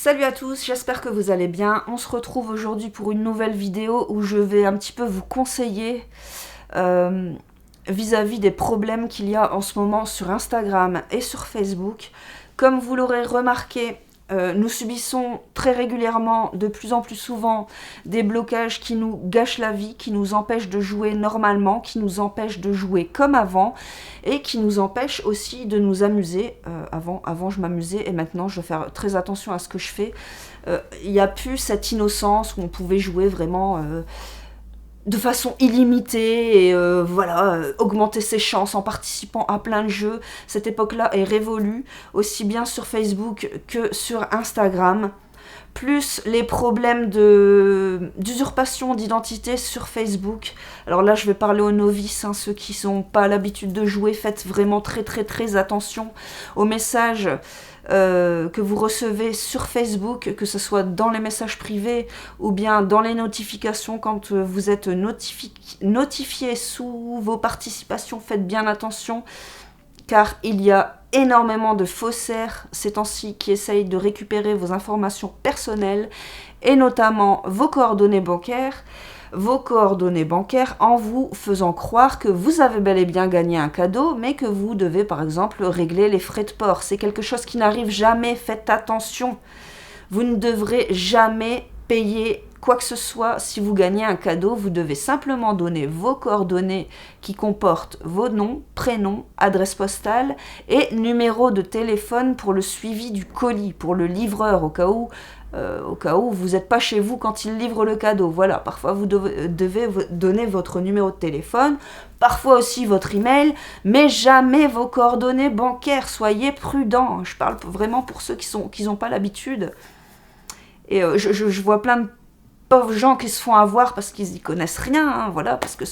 Salut à tous, j'espère que vous allez bien. On se retrouve aujourd'hui pour une nouvelle vidéo où je vais un petit peu vous conseiller vis-à-vis des problèmes qu'il y a en ce moment sur Instagram et sur Facebook. Comme vous l'aurez remarqué, nous subissons très régulièrement, de plus en plus souvent, des blocages qui nous gâchent la vie, qui nous empêchent de jouer normalement, qui nous empêchent de jouer comme avant et qui nous empêchent aussi de nous amuser. Avant je m'amusais et maintenant je vais faire très attention à ce que je fais. Il n'y a plus cette innocence où on pouvait jouer vraiment de façon illimitée et augmenter ses chances en participant à plein de jeux. Cette époque-là est révolue, aussi bien sur Facebook que sur Instagram. Plus les problèmes d'usurpation d'identité sur Facebook. Alors là, je vais parler aux novices, ceux qui n'ont pas l'habitude de jouer. Faites vraiment très attention aux messages que vous recevez sur Facebook, que ce soit dans les messages privés ou bien dans les notifications quand vous êtes notifié sous vos participations. Faites bien attention car il y a énormément de faussaires ces temps-ci qui essayent de récupérer vos informations personnelles et notamment vos coordonnées bancaires en vous faisant croire que vous avez bel et bien gagné un cadeau, mais que vous devez par exemple régler les frais de port. C'est quelque chose qui n'arrive jamais, faites attention. Vous ne devrez jamais payer quoi que ce soit si vous gagnez un cadeau. Vous devez simplement donner vos coordonnées qui comportent vos noms, prénoms, adresse postale et numéro de téléphone pour le suivi du colis, pour le livreur au cas où vous n'êtes pas chez vous quand il livre le cadeau. Voilà, parfois vous devez donner votre numéro de téléphone, parfois aussi votre email, mais jamais vos coordonnées bancaires. Soyez prudents. Je parle vraiment pour ceux qui n'ont pas l'habitude. Et je vois plein de pauvres gens qui se font avoir parce qu'ils n'y connaissent rien, parce que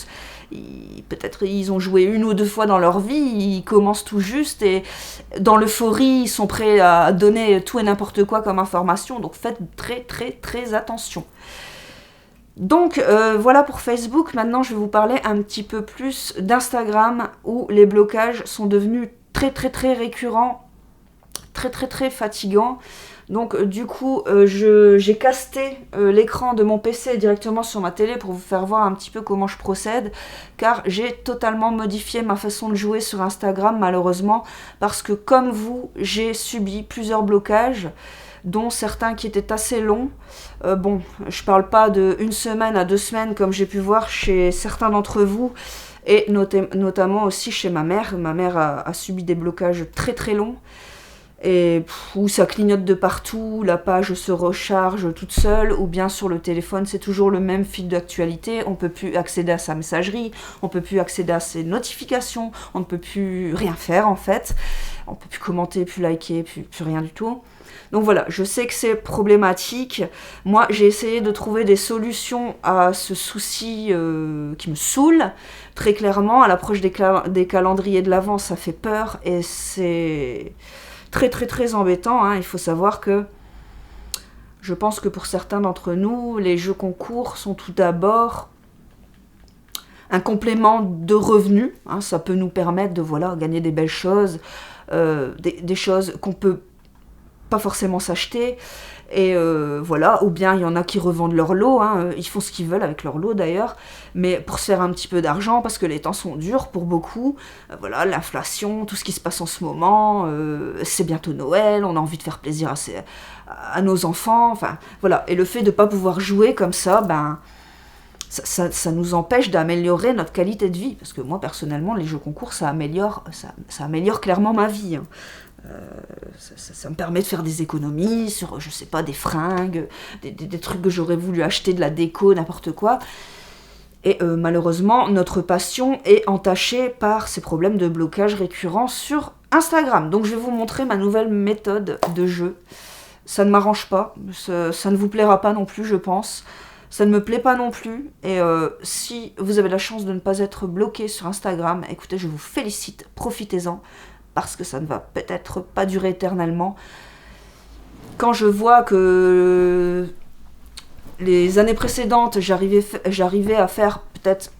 peut-être ils ont joué une ou deux fois dans leur vie, ils commencent tout juste et dans l'euphorie, ils sont prêts à donner tout et n'importe quoi comme information, donc faites très attention. Donc voilà pour Facebook. Maintenant je vais vous parler un petit peu plus d'Instagram où les blocages sont devenus très récurrents, très fatigants. Donc du coup, j'ai casté l'écran de mon PC directement sur ma télé pour vous faire voir un petit peu comment je procède, car j'ai totalement modifié ma façon de jouer sur Instagram malheureusement, parce que comme vous, j'ai subi plusieurs blocages, dont certains qui étaient assez longs. Je parle pas de 1 semaine à 2 semaines comme j'ai pu voir chez certains d'entre vous, et notamment aussi chez ma mère. Ma mère a subi des blocages très longs. Et où ça clignote de partout, la page se recharge toute seule, ou bien sur le téléphone, c'est toujours le même fil d'actualité, on ne peut plus accéder à sa messagerie, on ne peut plus accéder à ses notifications, on ne peut plus rien faire en fait, on ne peut plus commenter, plus liker, plus rien du tout. Donc voilà, je sais que c'est problématique. Moi, j'ai essayé de trouver des solutions à ce souci qui me saoule. Très clairement, à l'approche des calendriers de l'Avent, ça fait peur et c'est très embêtant. Il faut savoir que je pense que pour certains d'entre nous, les jeux concours sont tout d'abord un complément de revenus. Ça peut nous permettre de gagner des belles choses, des choses qu'on peut pas forcément s'acheter. Et ou bien il y en a qui revendent leur lot, ils font ce qu'ils veulent avec leur lot d'ailleurs, mais pour se faire un petit peu d'argent, parce que les temps sont durs pour beaucoup, l'inflation, tout ce qui se passe en ce moment, c'est bientôt Noël, on a envie de faire plaisir à nos enfants, et le fait de ne pas pouvoir jouer comme ça, ça nous empêche d'améliorer notre qualité de vie, parce que moi personnellement, les jeux concours, ça améliore clairement ma vie. Ça me permet de faire des économies sur, je sais pas, des fringues, des trucs que j'aurais voulu acheter, de la déco, n'importe quoi. Et malheureusement, notre passion est entachée par ces problèmes de blocage récurrents sur Instagram. Donc je vais vous montrer ma nouvelle méthode de jeu. Ça ne m'arrange pas, ça ne vous plaira pas non plus, je pense. Ça ne me plaît pas non plus. Et si vous avez la chance de ne pas être bloqué sur Instagram, écoutez, je vous félicite, profitez-en. Parce que ça ne va peut-être pas durer éternellement. Quand je vois que les années précédentes, j'arrivais à faire peut-être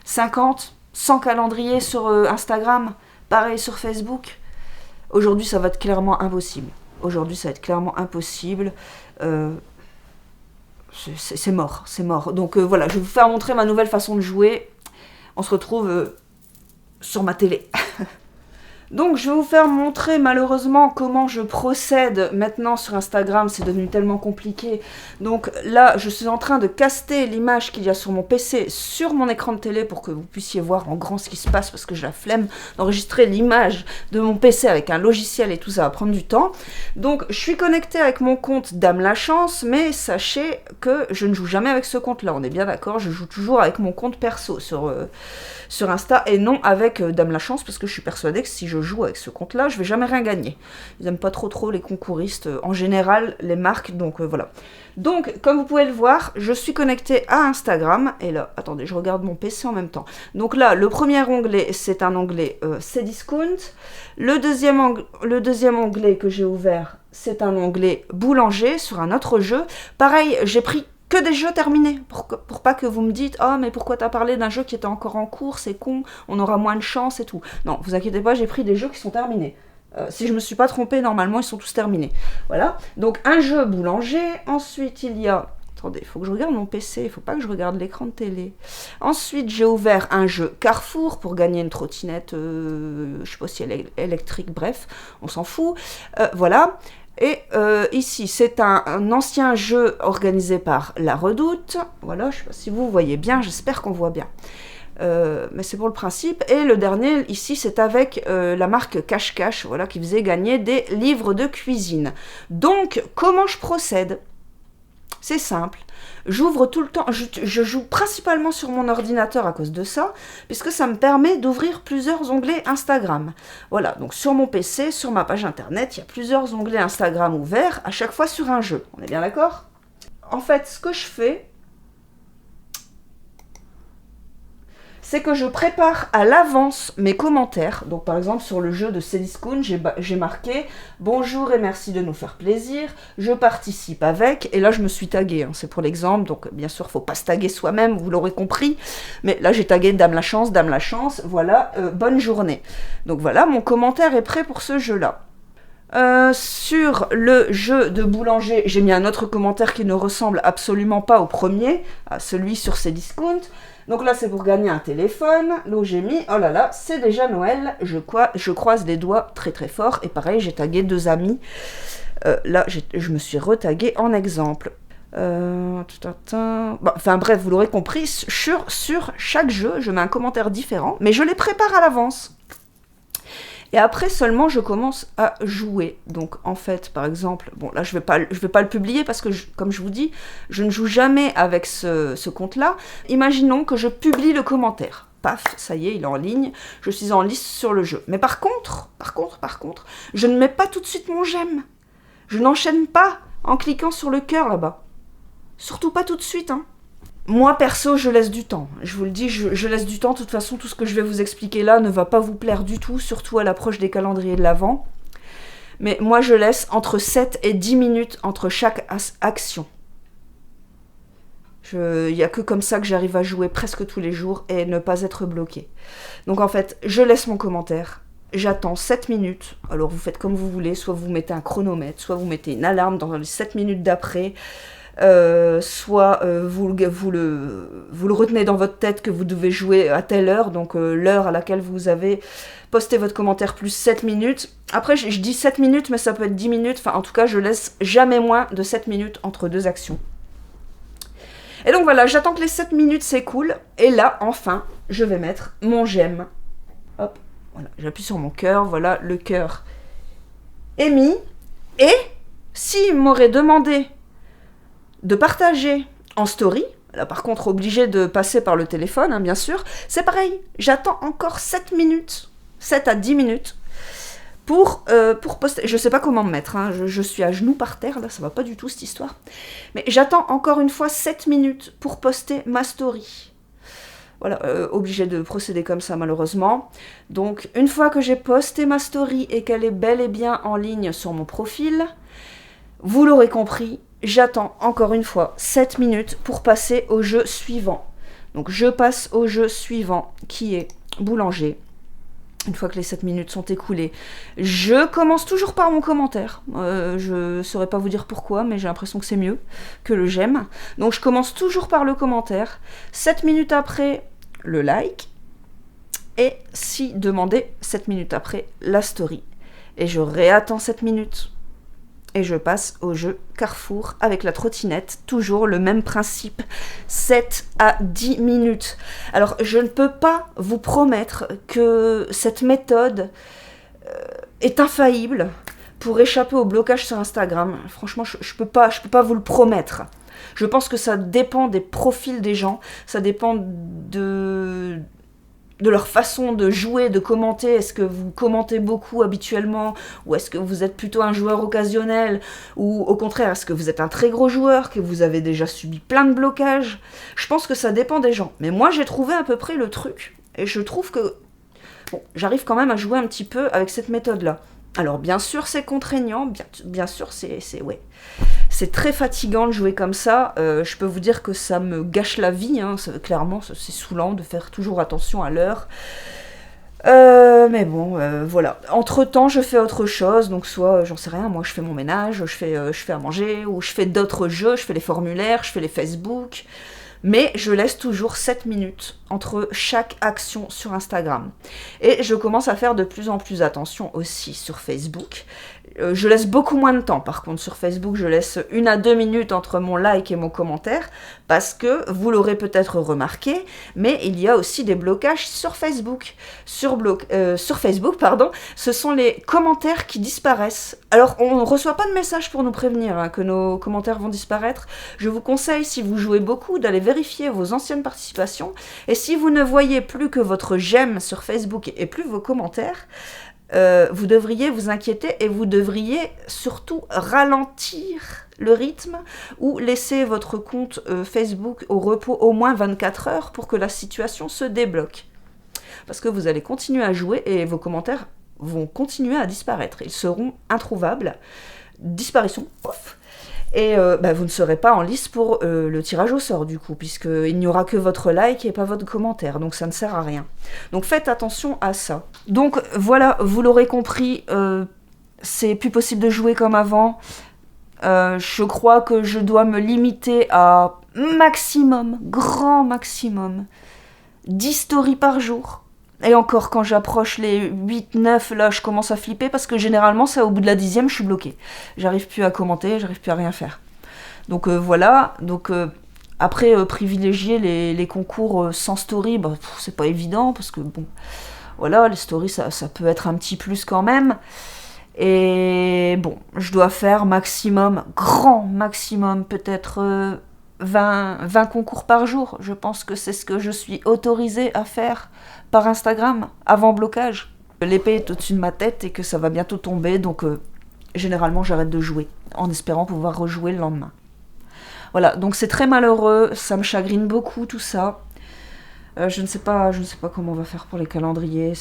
50, 100 calendriers sur Instagram, pareil sur Facebook, aujourd'hui ça va être clairement impossible. Aujourd'hui, ça va être clairement impossible. C'est mort, c'est mort. Donc voilà, je vais vous faire montrer ma nouvelle façon de jouer. On se retrouve sur ma télé. Donc je vais vous faire montrer malheureusement comment je procède maintenant sur Instagram, c'est devenu tellement compliqué. Donc là je suis en train de caster l'image qu'il y a sur mon PC sur mon écran de télé pour que vous puissiez voir en grand ce qui se passe parce que j'ai la flemme d'enregistrer l'image de mon PC avec un logiciel et tout ça va prendre du temps. Donc je suis connectée avec mon compte Dame la Chance, mais sachez que je ne joue jamais avec ce compte là, on est bien d'accord, je joue toujours avec mon compte perso sur Insta et non avec Dame la Chance parce que je suis persuadée que si je joue avec ce compte-là, je vais jamais rien gagner. Ils n'aiment pas trop les concouristes, en général, les marques, donc voilà. Donc, comme vous pouvez le voir, je suis connectée à Instagram, et là, attendez, je regarde mon PC en même temps. Donc là, le premier onglet, c'est un onglet Cdiscount. Le deuxième onglet que j'ai ouvert, c'est un onglet Boulanger sur un autre jeu. Pareil, j'ai pris que des jeux terminés, pour pas que vous me dites « Ah, mais pourquoi t'as parlé d'un jeu qui était encore en cours, c'est con, on aura moins de chance et tout. » Non, vous inquiétez pas, j'ai pris des jeux qui sont terminés. Si je me suis pas trompée, normalement, ils sont tous terminés. Voilà, donc un jeu Boulanger, ensuite il y a... Attendez, il faut que je regarde mon PC, il faut pas que je regarde l'écran de télé. Ensuite, j'ai ouvert un jeu Carrefour pour gagner une trottinette, je sais pas si elle est électrique, bref, on s'en fout. Voilà. Et ici, c'est un ancien jeu organisé par La Redoute. Voilà, je ne sais pas si vous voyez bien, j'espère qu'on voit bien. Mais c'est pour le principe. Et le dernier, ici, c'est avec la marque Cache Cache, voilà, qui faisait gagner des livres de cuisine. Donc, comment je procède ? C'est simple. J'ouvre tout le temps, je joue principalement sur mon ordinateur à cause de ça, puisque ça me permet d'ouvrir plusieurs onglets Instagram. Voilà, donc sur mon PC, sur ma page internet, il y a plusieurs onglets Instagram ouverts, à chaque fois sur un jeu. On est bien d'accord ? En fait, ce que je fais, c'est que je prépare à l'avance mes commentaires. Donc par exemple sur le jeu de Cdiscount, j'ai marqué « Bonjour et merci de nous faire plaisir, je participe avec » et là je me suis taguée, hein, c'est pour l'exemple, donc bien sûr il ne faut pas se taguer soi-même, vous l'aurez compris, mais là j'ai tagué Dame la Chance, voilà, bonne journée. Donc voilà, mon commentaire est prêt pour ce jeu-là. Sur le jeu de Boulanger, j'ai mis un autre commentaire qui ne ressemble absolument pas au premier, à celui sur Cdiscount. Donc là, c'est pour gagner un téléphone. Donc j'ai mis, oh là là, c'est déjà Noël. Je croise les doigts très fort. Et pareil, j'ai tagué 2 amis. Là, je me suis retagué en exemple. Enfin bref, vous l'aurez compris, sur chaque jeu, je mets un commentaire différent, mais je les prépare à l'avance. Et après seulement je commence à jouer. Donc en fait, par exemple, bon là je vais pas le publier parce que comme je vous dis, je ne joue jamais avec ce compte-là. Imaginons que je publie le commentaire. Paf, ça y est, il est en ligne. Je suis en liste sur le jeu. Mais par contre, je ne mets pas tout de suite mon j'aime. Je n'enchaîne pas en cliquant sur le cœur là-bas. Surtout pas tout de suite, hein. Moi, perso, je laisse du temps. Je vous le dis, je laisse du temps. De toute façon, tout ce que je vais vous expliquer là ne va pas vous plaire du tout, surtout à l'approche des calendriers de l'Avent. Mais moi, je laisse entre 7 et 10 minutes entre chaque action. Il n'y a que comme ça que j'arrive à jouer presque tous les jours et ne pas être bloqué. Donc en fait, je laisse mon commentaire. J'attends 7 minutes. Alors vous faites comme vous voulez. Soit vous mettez un chronomètre, soit vous mettez une alarme dans les 7 minutes d'après. Soit vous le retenez dans votre tête que vous devez jouer à telle heure, donc l'heure à laquelle vous avez posté votre commentaire plus 7 minutes. Après, je dis 7 minutes, mais ça peut être 10 minutes. Enfin, en tout cas, je laisse jamais moins de 7 minutes entre 2 actions. Et donc voilà, j'attends que les 7 minutes s'écoulent. Et là, enfin, je vais mettre mon j'aime. Hop, voilà, j'appuie sur mon cœur. Voilà, le cœur est mis. Et s'il m'aurait demandé de partager en story, là par contre obligé de passer par le téléphone, hein, bien sûr, c'est pareil, j'attends encore 7 minutes, 7 à 10 minutes, pour poster, je sais pas comment me mettre, hein, je suis à genoux par terre, là ça va pas du tout cette histoire, mais j'attends encore une fois 7 minutes pour poster ma story. Voilà, obligé de procéder comme ça malheureusement. Donc une fois que j'ai posté ma story et qu'elle est bel et bien en ligne sur mon profil, vous l'aurez compris, j'attends encore une fois 7 minutes pour passer au jeu suivant. Donc je passe au jeu suivant qui est Boulanger. une fois que les 7 minutes sont écoulées. Je commence toujours par mon commentaire. Je ne saurais pas vous dire pourquoi, mais j'ai l'impression que c'est mieux que le j'aime. Donc je commence toujours par le commentaire. 7 minutes après, le like. Et si demandé, 7 minutes après, la story. Et je réattends 7 minutes. Et je passe au jeu Carrefour avec la trottinette, toujours le même principe, 7 à 10 minutes. Alors, je ne peux pas vous promettre que cette méthode est infaillible pour échapper au blocage sur Instagram. Franchement, je peux pas vous le promettre. Je pense que ça dépend des profils des gens, ça dépend de leur façon de jouer, de commenter. Est-ce que vous commentez beaucoup habituellement, ou est-ce que vous êtes plutôt un joueur occasionnel, ou au contraire, est-ce que vous êtes un très gros joueur, que vous avez déjà subi plein de blocages? Je pense que ça dépend des gens. Mais moi, j'ai trouvé à peu près le truc, et je trouve que bon, j'arrive quand même à jouer un petit peu avec cette méthode-là. Alors, bien sûr, c'est contraignant, bien sûr, ouais. C'est très fatigant de jouer comme ça. Je peux vous dire que ça me gâche la vie. Hein. Clairement, c'est saoulant de faire toujours attention à l'heure. Mais bon, voilà. Entre-temps, je fais autre chose. Donc, soit, j'en sais rien, moi, je fais mon ménage, je fais à manger, ou je fais d'autres jeux, je fais les formulaires, je fais les Facebook. Mais je laisse toujours 7 minutes entre chaque action sur Instagram. Et je commence à faire de plus en plus attention aussi sur Facebook. Je laisse beaucoup moins de temps, par contre, sur Facebook. Je laisse 1 à 2 minutes entre mon like et mon commentaire, parce que, vous l'aurez peut-être remarqué, mais il y a aussi des blocages sur Facebook. Sur Facebook, ce sont les commentaires qui disparaissent. Alors, on ne reçoit pas de message pour nous prévenir hein, que nos commentaires vont disparaître. Je vous conseille, si vous jouez beaucoup, d'aller vérifier vos anciennes participations. Et si vous ne voyez plus que votre j'aime sur Facebook et plus vos commentaires, vous devriez vous inquiéter et vous devriez surtout ralentir le rythme ou laisser votre compte Facebook au repos au moins 24 heures pour que la situation se débloque. Parce que vous allez continuer à jouer et vos commentaires vont continuer à disparaître. Ils seront introuvables. Disparition, pof. Et vous ne serez pas en lice pour le tirage au sort du coup, puisqu'il n'y aura que votre like et pas votre commentaire, donc ça ne sert à rien. Donc faites attention à ça. Donc voilà, vous l'aurez compris, c'est plus possible de jouer comme avant. Je crois que je dois me limiter à maximum, grand maximum, 10 stories par jour. Et encore, quand j'approche les 8-9, là, je commence à flipper, parce que généralement, ça, au bout de la 10e, je suis bloquée. J'arrive plus à commenter, j'arrive plus à rien faire. Donc voilà, donc après, privilégier les concours sans story, c'est pas évident, parce que bon, voilà, les stories, ça peut être un petit plus quand même. Et bon, je dois faire maximum, grand maximum, peut-être 20 concours par jour. Je pense que c'est ce que je suis autorisée à faire par Instagram, avant blocage. L'épée est au-dessus de ma tête et que ça va bientôt tomber, donc généralement j'arrête de jouer, en espérant pouvoir rejouer le lendemain. Voilà, donc c'est très malheureux, ça me chagrine beaucoup tout ça. Je ne sais pas comment on va faire pour les calendriers,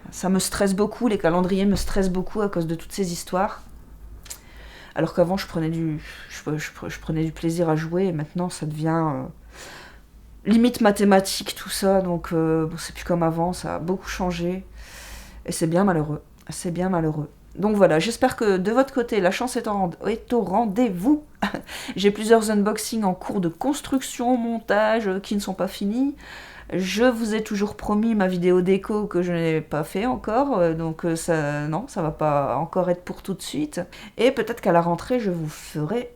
ça me stresse beaucoup, les calendriers me stressent beaucoup à cause de toutes ces histoires. Alors qu'avant je prenais du plaisir à jouer, et maintenant ça devient limite mathématique tout ça, donc c'est plus comme avant, ça a beaucoup changé, et c'est bien malheureux, Donc voilà, j'espère que de votre côté, la chance est au rendez-vous. J'ai plusieurs unboxings en cours de construction, montage, qui ne sont pas finis. Je vous ai toujours promis ma vidéo déco que je n'ai pas fait encore, donc ça va pas encore être pour tout de suite. Et peut-être qu'à la rentrée, je vous ferai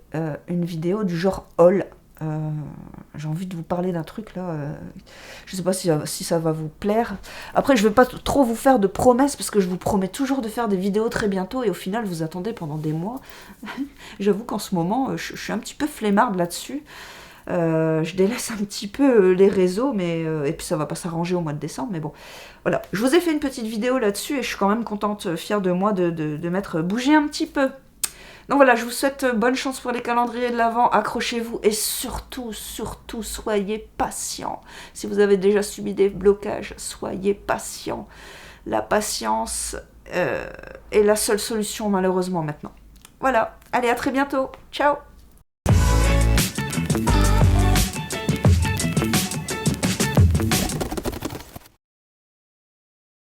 une vidéo du genre haul. J'ai envie de vous parler d'un truc là, je sais pas si ça va vous plaire. Après, je vais pas trop vous faire de promesses, parce que je vous promets toujours de faire des vidéos très bientôt, et au final vous attendez pendant des mois. J'avoue qu'en ce moment je suis un petit peu flemmarde là-dessus. Je délaisse un petit peu les réseaux, mais et puis ça va pas s'arranger au mois de décembre, mais bon, voilà. Je vous ai fait une petite vidéo là-dessus, et je suis quand même contente, fière de moi de m'être bougée un petit peu. Donc voilà, je vous souhaite bonne chance pour les calendriers de l'Avent, accrochez-vous, et surtout, soyez patients. Si vous avez déjà subi des blocages, soyez patients. La patience est la seule solution malheureusement maintenant. Voilà, allez, à très bientôt, ciao.